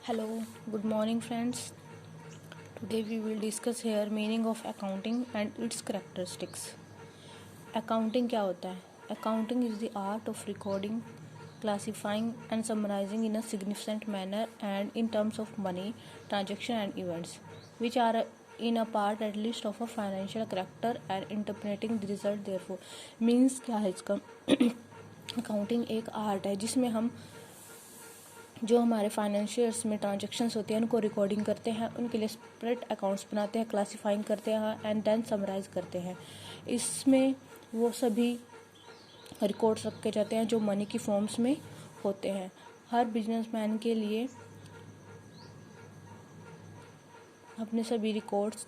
Hello, good morning friends. Today we will discuss here meaning of accounting and its characteristics. Accounting क्या होता है? Accounting is the art of recording, classifying and summarizing in a significant manner and in terms of money, transaction and events, which are in a part at least of a financial character and interpreting the result therefore. Means क्या है इसका? Accounting एक art है जिसमें हम जो हमारे financials में ट्रांजेक्शन्स होते हैं उनको रिकॉर्डिंग करते हैं, उनके लिए स्प्रेड अकाउंट्स बनाते हैं, क्लासीफाइंग करते हैं एंड देन समराइज करते हैं। इसमें वो सभी रिकॉर्ड्स रखे जाते हैं जो मनी की फॉर्म्स में होते हैं। हर बिजनेसमैन के लिए अपने सभी रिकॉर्ड्स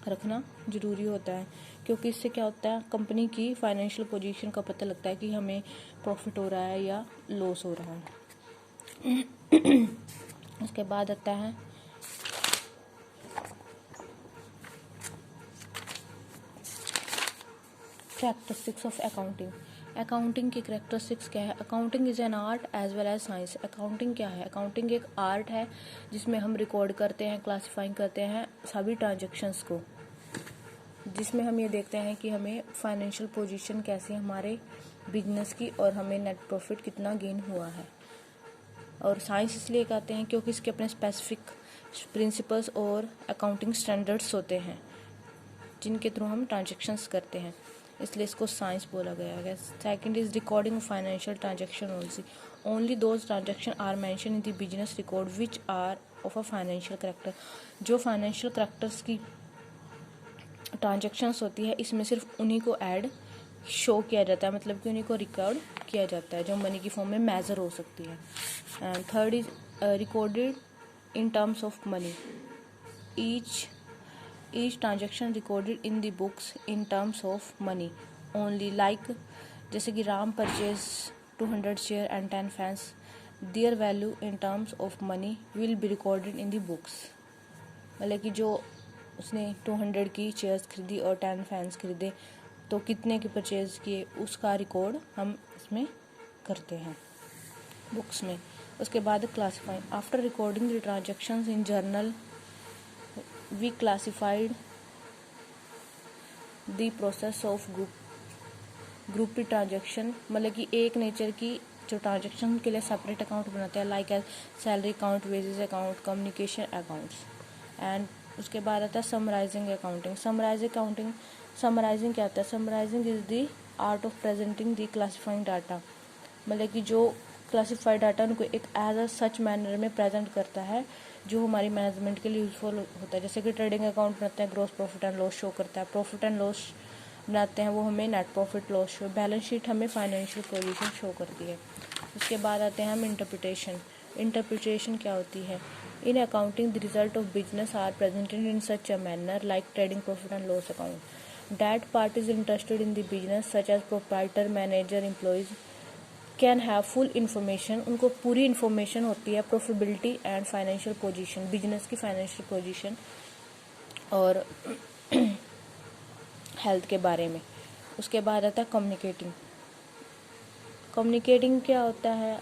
रखना ज़रूरी होता है, क्योंकि इससे क्या होता है, कंपनी की फाइनेंशियल पोजीशन का पता लगता है कि हमें प्रॉफिट हो रहा है या लॉस हो रहा है। उसके बाद आता है कैरेक्टरिस्टिक्स ऑफ अकाउंटिंग। अकाउंटिंग की कैरेक्टरिस्टिक्स क्या है? Accounting is an art as well as science. Accounting क्या है? अकाउंटिंग एक आर्ट है जिसमें हम रिकॉर्ड करते हैं, क्लासीफाइंग करते हैं सभी ट्रांजेक्शन्स को, जिसमें हम ये देखते हैं कि हमें फाइनेंशियल पोजीशन कैसी है हमारे बिजनेस की और हमें नेट प्रॉफिट कितना गेन हुआ है। और साइंस इसलिए कहते हैं क्योंकि इसके अपने स्पेसिफिक प्रिंसिपल्स और अकाउंटिंग स्टैंडर्ड्स होते हैं जिनके थ्रू हम ट्रांजेक्शन्स करते हैं, इसलिए इसको साइंस बोला गया है। Second is recording of financial transaction only those transaction are mention in the business record which are of a financial character. जो फाइनेंशियल करेक्टर्स की ट्रांजेक्शन्स होती है इसमें सिर्फ उन्हीं को ऐड शो किया जाता है, मतलब कि उन्हीं को रिकॉर्ड किया जाता है जो मनी की फॉर्म में मेजर हो सकती है। And third is recorded in terms of money. Each transaction recorded in the books in terms of money only, like जैसे कि Ram purchase 200 share and 10 fans, their value in terms of money will be recorded in the books. मतलब कि जो उसने 200 की chairs खरीदी और 10 fans खरीदे तो कितने के परचेज किए उसका रिकॉर्ड हम इसमें करते हैं बुक्स में। उसके बाद classifying. After recording the transactions in journal we classified the process of group transaction, मतलब कि एक नेचर की जो ट्रांजेक्शन के लिए सेपरेट अकाउंट बनाते हैं, like as salary account, wages account, communication accounts. And उसके बाद आता है समराइजिंग अकाउंटिंग। समराइजिंग क्या होता है? Summarising is the art of presenting the classifying data, मतलब कि जो क्लासीफाइड डाटा उनको एक एज अ सच मैनर में प्रेजेंट करता है जो हमारी मैनेजमेंट के लिए यूजफुल होता है। जैसे कि ट्रेडिंग अकाउंट बनाते हैं, gross profit and loss show करता है। प्रॉफिट एंड लॉस बनाते हैं, वो हमें net profit loss show. Balance sheet हमें फाइनेंशियल पोजीशन शो करती है। उसके बाद आते हैं हम इंटरप्रिटेशन क्या होती है? In accounting the result of business are presented in such a manner like trading profit and loss account that parties interested in the business such as proprietor, manager, employees can have full information. उनको पूरी information होती है profitability and financial position, business की financial position और health के बारे में। उसके बाद आता है कम्युनिकेटिंग क्या होता है?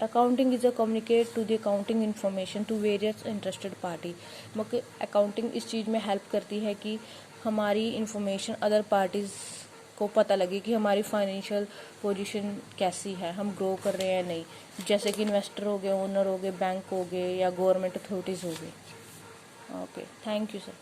Accounting is a communicate to the accounting information to various interested party. मतलब अकाउंटिंग इस चीज़ में हेल्प करती है कि हमारी इन्फॉर्मेशन अदर पार्टीज़ को पता लगे कि हमारी फाइनेंशियल पोजीशन कैसी है, हम ग्रो कर रहे हैं नहीं, जैसे कि इन्वेस्टर हो गए, ओनर हो गए, बैंक हो गए या गवर्नमेंट अथॉरिटीज़ हो गई। Okay, thank you sir.